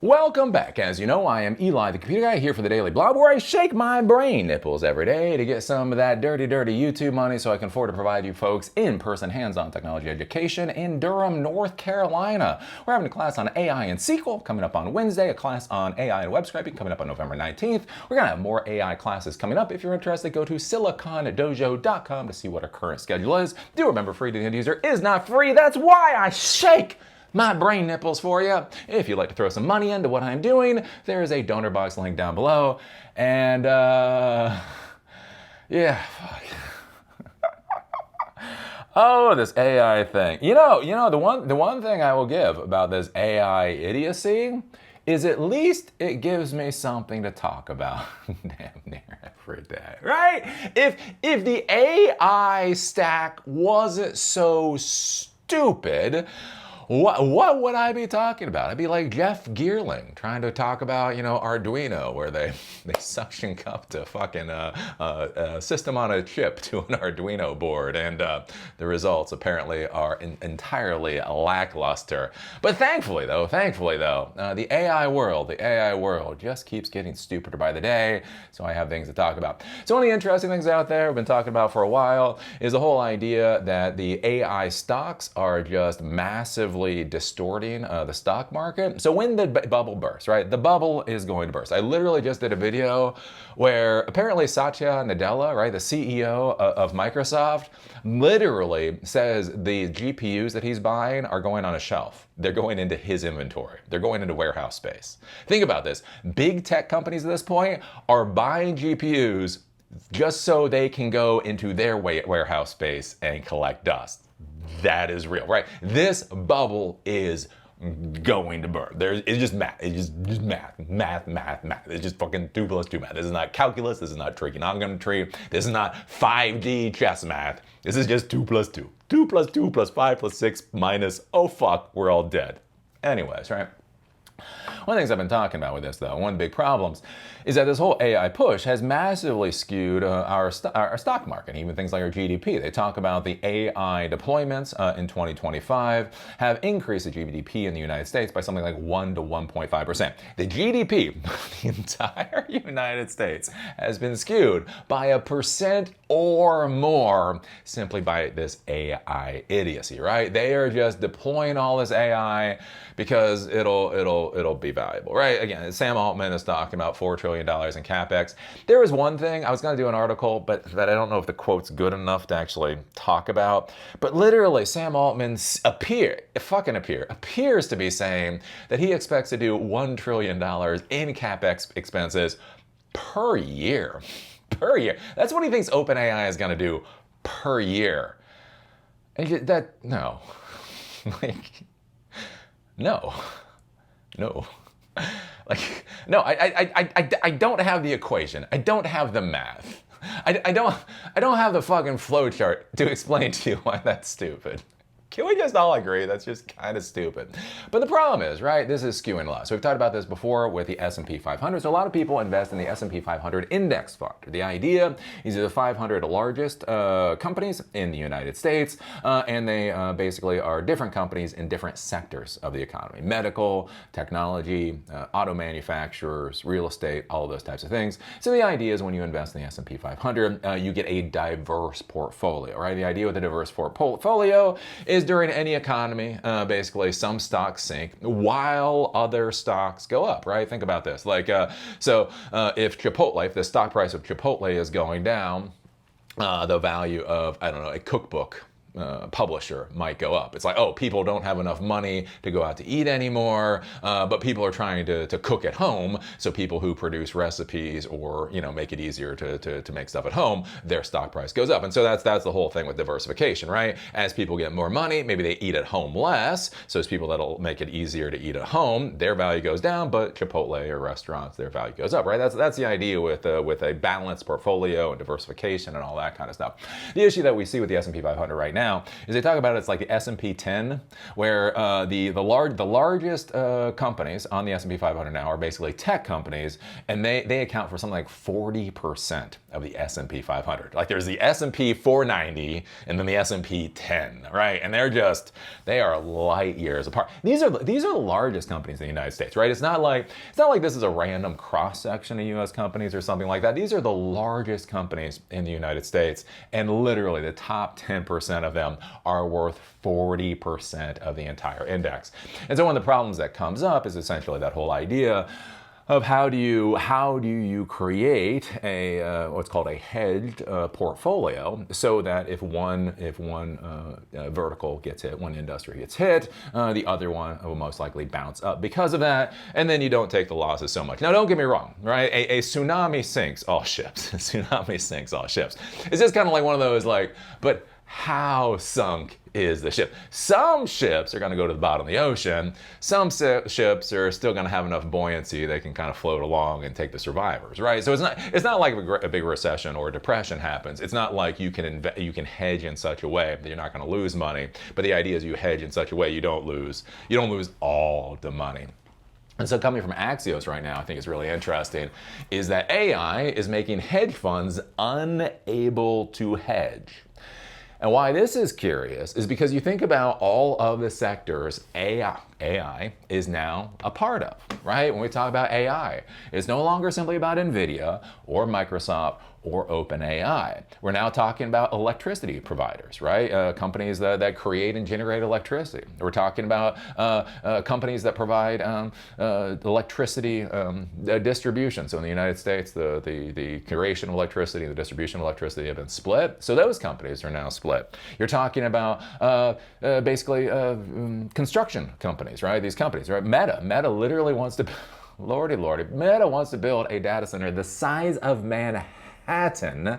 Welcome back. As you know, I am Eli, the computer guy, here for the daily blog where I shake my brain nipples every day to get some of that dirty YouTube money so I can afford to provide you folks in-person hands-on technology education in Durham, North Carolina. We're having a class on AI and SQL coming up on Wednesday, a class on AI and web scraping coming up on November 19th. We're going to have more AI classes coming up. If you're interested, go to silicondojo.com to see what our current schedule is. Do remember, free to the end user is not free. That's why I shake my brain nipples for you. If you'd like to throw some money into what I'm doing, there is a donor box link down below. And yeah, fuck. Oh, this AI thing. You know, the one thing I will give about this AI idiocy is at least it gives me something to talk about damn near every day, right? If the AI stack wasn't so stupid, what would I be talking about? I'd be like Jeff Geerling trying to talk about, Arduino, where they suction cup to fucking system on a chip to an Arduino board, and the results apparently are entirely lackluster. But thankfully though, the AI world just keeps getting stupider by the day, so I have things to talk about. So one of the interesting things out there I've been talking about for a while is the whole idea that the AI stocks are just massively distorting the stock market. So when the bubble bursts, right? The bubble is going to burst. I literally just did a video where apparently Satya Nadella, right, the CEO of Microsoft, literally says the GPUs that he's buying are going on a shelf. They're going into his inventory. They're going into warehouse space. Think about this. Big tech companies at this point are buying GPUs just so they can go into their warehouse space and collect dust. That is real, right? This bubble is going to burn. It's just math. It's just math. It's just fucking 2 plus 2 math. This is not calculus. This is not trigonometry. This is not 5D chess math. This is just 2 plus 2. 2 plus 2 plus 5 plus 6 minus, oh fuck, we're all dead. Anyways, right? One of the things I've been talking about with this, though, one of the big problems, is that this whole AI push has massively skewed our stock market, even things like our GDP. They talk about the AI deployments in 2025 have increased the GDP in the United States by something like 1 to 1.5%. The GDP of the entire United States has been skewed by 1% or more simply by this AI idiocy, right? They are just deploying all this AI because it'll be valuable, right? Again, Sam Altman is talking about $4 trillion in CapEx. There was one thing, I was going to do an article, but that I don't know if the quote's good enough to actually talk about. But literally, Sam Altman appears to be saying that he expects to do $1 trillion in CapEx expenses per year. Per year. That's what he thinks OpenAI is going to do per year. And no. No. I don't have the equation. I don't have the math. I don't have the fucking flowchart to explain to you why that's stupid. Can we just all agree that's just kind of stupid? But the problem is, right, this is skewing a lot. So we've talked about this before with the S&P 500. So a lot of people invest in the S&P 500 index fund. The idea is the 500 largest companies in the United States, and they basically are different companies in different sectors of the economy. Medical, technology, auto manufacturers, real estate, all of those types of things. So the idea is when you invest in the S&P 500, you get a diverse portfolio, right? The idea with a diverse portfolio is during any economy, basically some stocks sink while other stocks go up, right? Think about this. Like, if the stock price of Chipotle is going down, the value of, I don't know, a cookbook publisher might go up. It's like, oh, people don't have enough money to go out to eat anymore, but people are trying to cook at home, so people who produce recipes or, make it easier to make stuff at home, their stock price goes up. And so that's the whole thing with diversification, right? As people get more money, maybe they eat at home less, so as people that'll make it easier to eat at home, their value goes down, but Chipotle or restaurants, their value goes up, right? That's the idea with a balanced portfolio and diversification and all that kind of stuff. The issue that we see with the S&P 500 right now now is they talk about it's like the S&P 10, where the largest companies on the S&P 500 now are basically tech companies, and they account for something like 40% of the S&P 500. Like there's the S&P 490 and then the S&P 10, right? And they are light years apart. These are the largest companies in the United States, right? It's not like this is a random cross section of U.S. companies or something like that. These are the largest companies in the United States, and literally the top 10% of them are worth 40% of the entire index. And so one of the problems that comes up is essentially that whole idea of how do you create a what's called a hedged portfolio, so that if one vertical gets hit, one industry gets hit, the other one will most likely bounce up because of that, and then you don't take the losses so much. Now, don't get me wrong, right? A tsunami sinks all ships. A tsunami sinks all ships. It's just kind of like one of those but how sunk is the ship? Some ships are going to go to the bottom of the ocean. Some ships are still going to have enough buoyancy they can kind of float along and take the survivors, right? So it's not like a big recession or a depression happens. It's not like you can hedge in such a way that you're not going to lose money. But the idea is you hedge in such a way you don't lose all the money. And so coming from Axios right now, I think is really interesting, is that AI is making hedge funds unable to hedge. And why this is curious is because you think about all of the sectors AI is now a part of, right? When we talk about AI, it's no longer simply about NVIDIA or Microsoft or OpenAI. We're now talking about electricity providers, right? Companies that create and generate electricity. We're talking about companies that provide electricity distribution. So in the United States, the creation of electricity and the distribution of electricity have been split. So those companies are now split. You're talking about basically construction companies, right? These companies, right? Meta literally wants to, lordy, Meta wants to build a data center the size of Manhattan.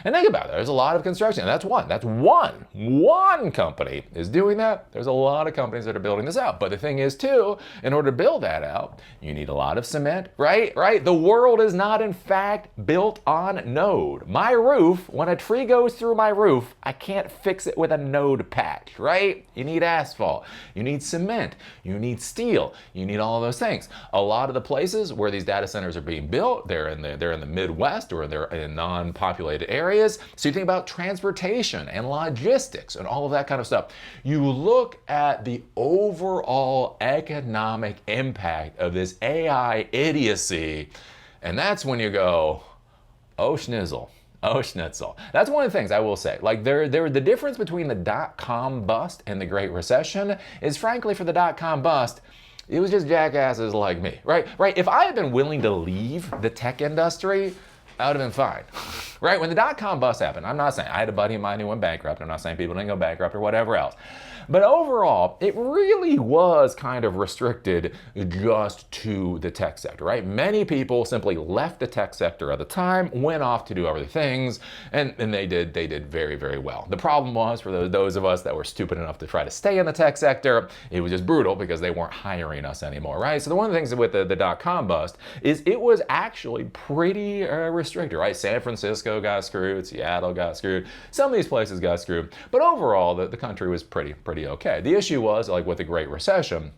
And think about it, there's a lot of construction. That's one company is doing that. There's a lot of companies that are building this out. But the thing is too, in order to build that out, you need a lot of cement, right? The world is not in fact built on node. My roof, when a tree goes through my roof, I can't fix it with a node patch, right? You need asphalt, you need cement, you need steel, you need all of those things. A lot of the places where these data centers are being built, they're in the Midwest, or they're in non-populated areas. So you think about transportation and logistics and all of that kind of stuff. You look at the overall economic impact of this AI idiocy, and that's when you go, oh schnizzle. Oh schnitzel. That's one of the things I will say. Like the difference between the dot-com bust and the Great Recession is, frankly, for the dot-com bust, it was just jackasses like me, right? If I had been willing to leave the tech industry, I would have been fine, right? When the dot-com bust happened, I'm not saying, I had a buddy of mine who went bankrupt. I'm not saying people didn't go bankrupt or whatever else. But overall, it really was kind of restricted just to the tech sector, right? Many people simply left the tech sector at the time, went off to do other things, and they did very, very well. The problem was, for those of us that were stupid enough to try to stay in the tech sector, it was just brutal because they weren't hiring us anymore, right? So one of the things with the dot-com bust is it was actually pretty restricted, right? San Francisco got screwed, Seattle got screwed, some of these places got screwed, but overall, the country was pretty okay. The issue was, like with the Great Recession,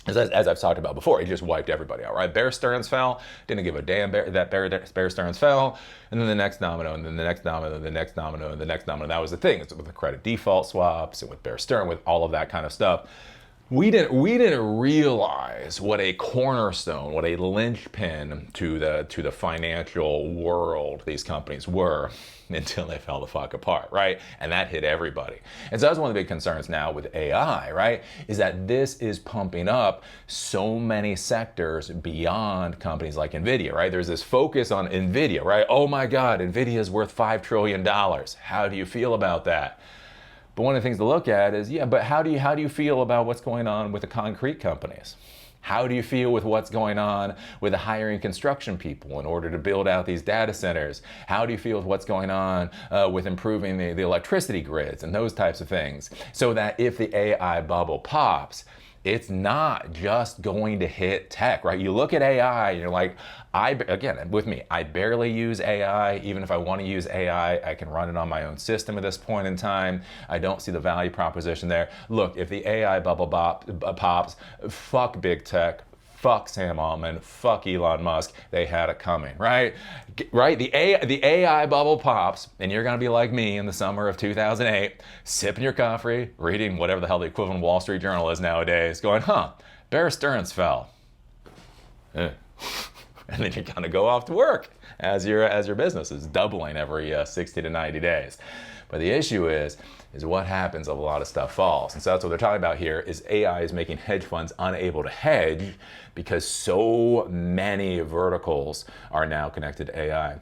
as I've talked about before, it just wiped everybody out, right? Bear Stearns fell, didn't give a damn that Bear Stearns fell, and then the next domino, and then the next domino, and the next domino, and the next domino. That was the thing. It's with the credit default swaps, and with Bear Stearns, with all of that kind of stuff. We didn't realize what a cornerstone, what a linchpin to the financial world these companies were until they fell the fuck apart, right? And that hit everybody. And so that's one of the big concerns now with AI, right? Is that this is pumping up so many sectors beyond companies like NVIDIA, right? There's this focus on NVIDIA, right? Oh my God, NVIDIA is worth $5 trillion. How do you feel about that? But one of the things to look at is, yeah, but how do you feel about what's going on with the concrete companies? How do you feel with what's going on with the hiring construction people in order to build out these data centers? How do you feel with what's going on with improving the electricity grids and those types of things? So that if the AI bubble pops, it's not just going to hit tech, right? You look at AI and you're like, again, with me, I barely use AI. Even if I want to use AI, I can run it on my own system at this point in time. I don't see the value proposition there. Look, if the AI bubble pops, fuck big tech, fuck Sam Altman, fuck Elon Musk, they had it coming, right? Right? The AI bubble pops, and you're gonna be like me in the summer of 2008, sipping your coffee, reading whatever the hell the equivalent Wall Street Journal is nowadays, going, Bear Stearns fell. And then you're gonna go off to work as your business is doubling every 60 to 90 days. But the issue is what happens if a lot of stuff falls. And so that's what they're talking about here, is AI is making hedge funds unable to hedge because so many verticals are now connected to AI.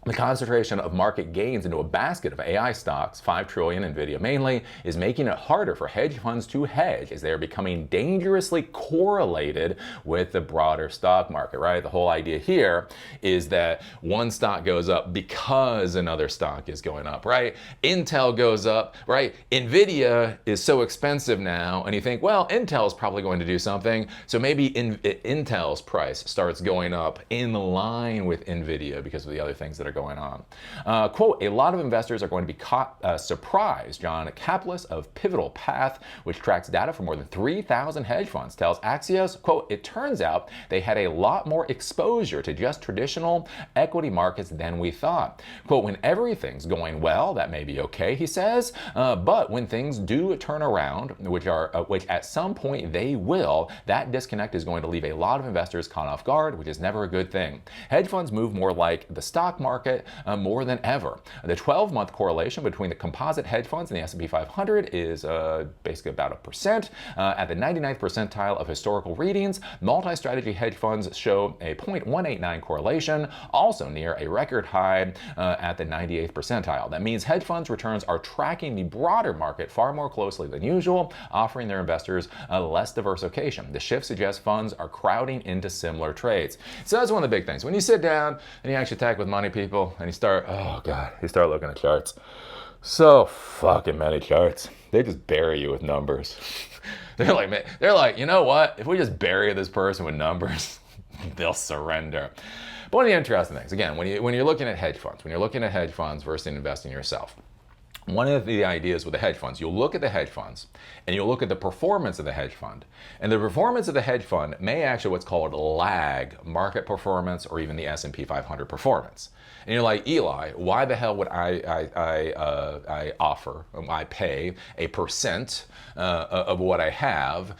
The concentration of market gains into a basket of AI stocks, 5 trillion, Nvidia mainly, is making it harder for hedge funds to hedge as they are becoming dangerously correlated with the broader stock market, right? The whole idea here is that one stock goes up because another stock is going up, right? Intel goes up, right? Nvidia is so expensive now, and you think, well, Intel's probably going to do something, so maybe Intel's price starts going up in line with Nvidia because of the other things that are going on. Quote, a lot of investors are going to be surprised. John Kaplis of Pivotal Path, which tracks data for more than 3,000 hedge funds, tells Axios, quote, it turns out they had a lot more exposure to just traditional equity markets than we thought. Quote, when everything's going well, that may be okay, he says, but when things do turn around, which at some point they will, that disconnect is going to leave a lot of investors caught off guard, which is never a good thing. Hedge funds move more like the stock market more than ever. The 12-month correlation between the composite hedge funds and the S&P 500 is basically about 1%. At the 99th percentile of historical readings, multi-strategy hedge funds show a 0.189 correlation, also near a record high at the 98th percentile. That means hedge funds returns are tracking the broader market far more closely than usual, offering their investors less diversification. The shift suggests funds are crowding into similar trades. So that's one of the big things. When you sit down and you actually talk with money people, and you start looking at charts. So fucking many charts. They just bury you with numbers. They're like, you know what? If we just bury this person with numbers, they'll surrender. But one of the interesting things, again, when you're looking at hedge funds, versus investing yourself, one of the ideas with the hedge funds, you'll look at the hedge funds and you'll look at the performance of the hedge fund. And the performance of the hedge fund may actually what's called lag market performance or even the S&P 500 performance. And you're like, Eli, why the hell would I pay a percent of what I have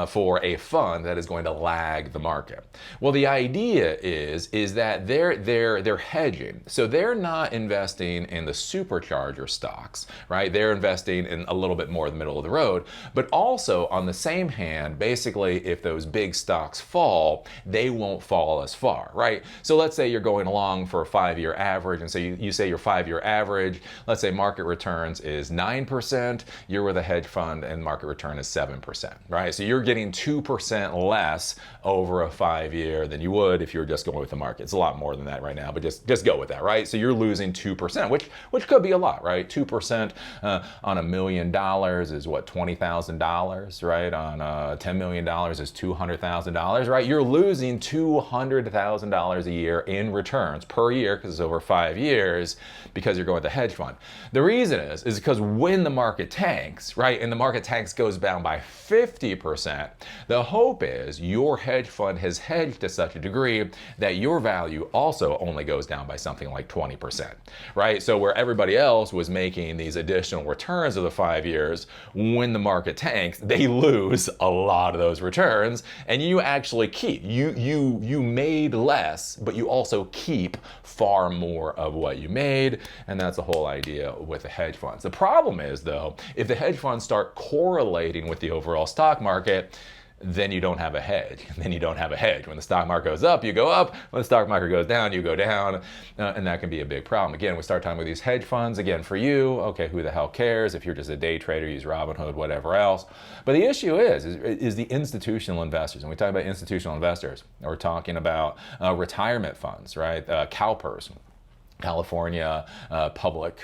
for a fund that is going to lag the market? Well, the idea is that they're hedging. So they're not investing in the supercharger stocks, right? They're investing in a little bit more in the middle of the road. But also on the same hand, basically, if those big stocks fall, they won't fall as far, right? So let's say you're going along for a 5-year average, and so you say your 5-year average, let's say market returns is 9%, you're with a hedge fund and market return is 7%, right? So you're getting 2% less over a 5-year than you would if you were just going with the market. It's a lot more than that right now, but just go with that, right? So you're losing 2%, which could be a lot, right? 2% on $1 million is what, $20,000, right? On $10 million is $200,000, right? You're losing $200,000 a year in returns per year because it's over 5 years because you're going with the hedge fund. The reason is because when the market tanks, right, and the market tanks goes down by 50%, the hope is your hedge fund has hedged to such a degree that your value also only goes down by something like 20%, right? So where everybody else was making these additional returns of the 5 years, when the market tanks, they lose a lot of those returns, and you actually keep. You made less, but you also keep far more of what you made, and that's the whole idea with the hedge funds. The problem is, though, if the hedge funds start correlating with the overall stock market, then you don't have a hedge. Then you don't have a hedge. When the stock market goes up, you go up. When the stock market goes down, you go down. And that can be a big problem. Again, we start talking about these hedge funds. Again, for you, okay, who the hell cares? If you're just a day trader, use Robinhood, whatever else. But the issue is the institutional investors. And we talk about institutional investors. We're talking about retirement funds, right? CalPERS, California Public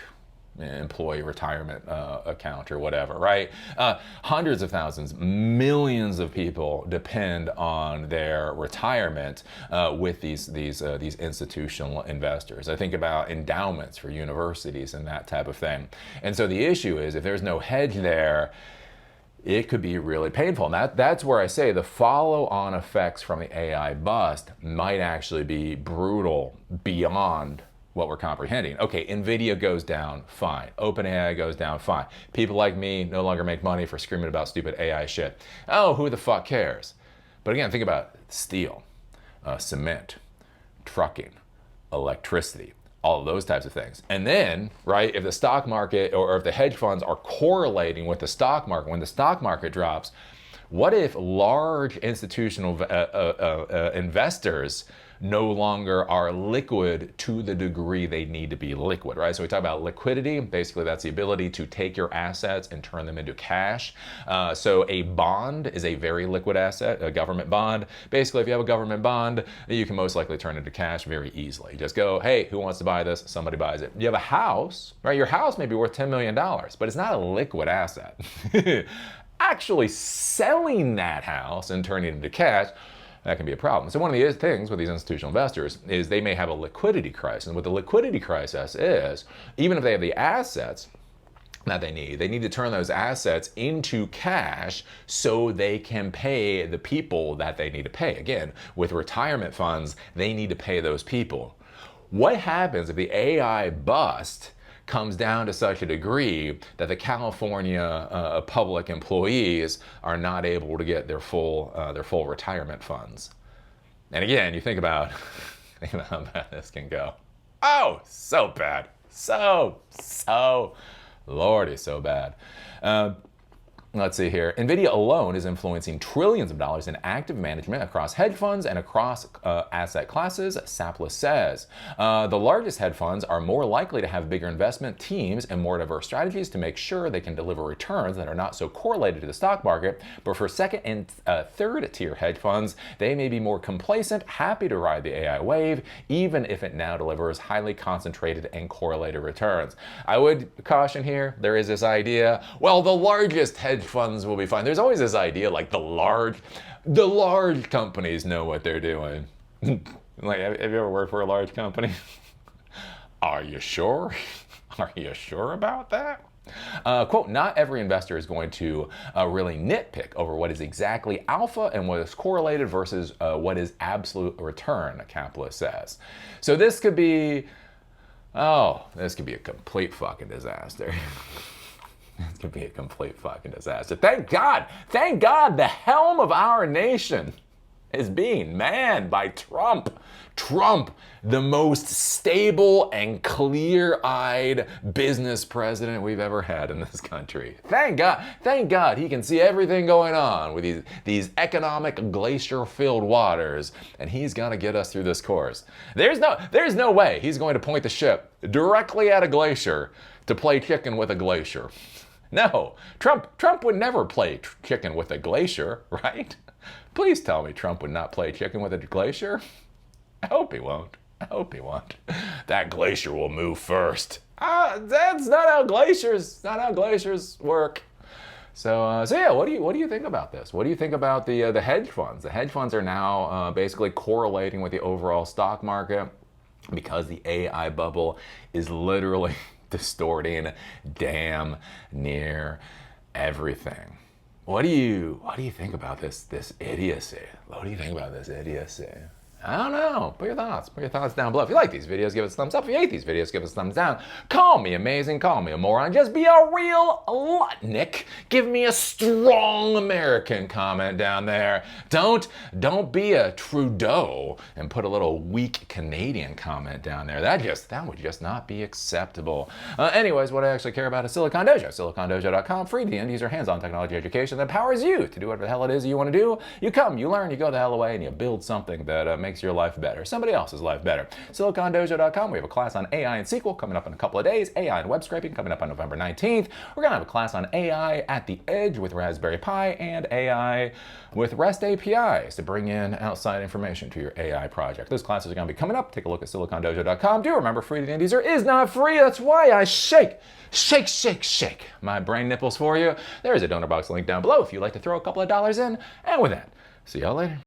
employee retirement account or whatever, right? Hundreds of thousands, millions of people depend on their retirement with these institutional investors. I think about endowments for universities and that type of thing. And so the issue is, if there's no hedge there, it could be really painful. And that's where I say the follow-on effects from the AI bust might actually be brutal beyond what we're comprehending. Okay, NVIDIA goes down, fine. OpenAI goes down, fine. People like me no longer make money for screaming about stupid AI shit. Oh, who the fuck cares? But again, think about steel, cement, trucking, electricity, all of those types of things. And then, right, if the stock market or if the hedge funds are correlating with the stock market, when the stock market drops, what if large institutional investors no longer are liquid to the degree they need to be liquid, right? So we talk about liquidity. Basically, that's the ability to take your assets and turn them into cash. So a bond is a very liquid asset, a government bond. Basically, if you have a government bond, you can most likely turn it into cash very easily. You just go, hey, who wants to buy this? Somebody buys it. You have a house, right? Your house may be worth $10 million, but it's not a liquid asset. Actually selling that house and turning it into cash, that can be a problem. So one of the things with these institutional investors is they may have a liquidity crisis. And what the liquidity crisis is, even if they have the assets that they need to turn those assets into cash so they can pay the people that they need to pay. Again, with retirement funds, they need to pay those people. What happens if the AI bust comes down to such a degree that the California public employees are not able to get their full retirement funds? And again, you think about how bad this can go. Oh, so bad, so Lordy, so bad. Let's see here. NVIDIA alone is influencing trillions of dollars in active management across hedge funds and across asset classes, Sapla says. The largest hedge funds are more likely to have bigger investment teams and more diverse strategies to make sure they can deliver returns that are not so correlated to the stock market. But for second and third tier hedge funds, they may be more complacent, happy to ride the AI wave, even if it now delivers highly concentrated and correlated returns. I would caution here, there is this idea, well, the largest hedge funds will be fine. There's always this idea like the large companies know what they're doing. Like, have you ever worked for a large company? Are you sure? Are you sure about that? Quote, not every investor is going to really nitpick over what is exactly alpha and what is correlated versus what is absolute return, a capitalist says. So this could be a complete fucking disaster. It's going to be a complete fucking disaster. Thank God, the helm of our nation is being manned by Trump. Trump, the most stable and clear-eyed business president we've ever had in this country. Thank God he can see everything going on with these economic glacier-filled waters, and he's got to get us through this course. There's no way he's going to point the ship directly at a glacier to play chicken with a glacier. No, Trump would never play chicken with a glacier, right? Please tell me Trump would not play chicken with a glacier. I hope he won't. That glacier will move first. That's not how glaciers work. So yeah, what do you think about this? What do you think about the hedge funds? The hedge funds are now basically correlating with the overall stock market because the AI bubble is literally distorting damn near everything. What do you think about this idiocy? What do you think about this idiocy? I don't know. Put your thoughts down below. If you like these videos, give us a thumbs up. If you hate these videos, give us a thumbs down. Call me amazing, call me a moron. Just be a real Lutnick. Give me a strong American comment down there. Don't be a Trudeau and put a little weak Canadian comment down there. That would just not be acceptable. Anyways, what I actually care about is Silicon Dojo. SiliconDojo.com, free to end user hands-on technology education that empowers you to do whatever the hell it is you want to do. You come, you learn, you go the hell away, and you build something that makes your life better, somebody else's life better. SiliconDojo.com, we have a class on AI and SQL coming up in a couple of days, AI and web scraping coming up on November 19th. We're going to have a class on AI at the Edge with Raspberry Pi and AI with REST APIs to bring in outside information to your AI project. Those classes are going to be coming up. Take a look at SiliconDojo.com. Do remember, free to the end user is not free. That's why I shake shake, shake, shake my brain nipples for you. There is a donor box link down below if you'd like to throw a couple of dollars in. And with that, see y'all later.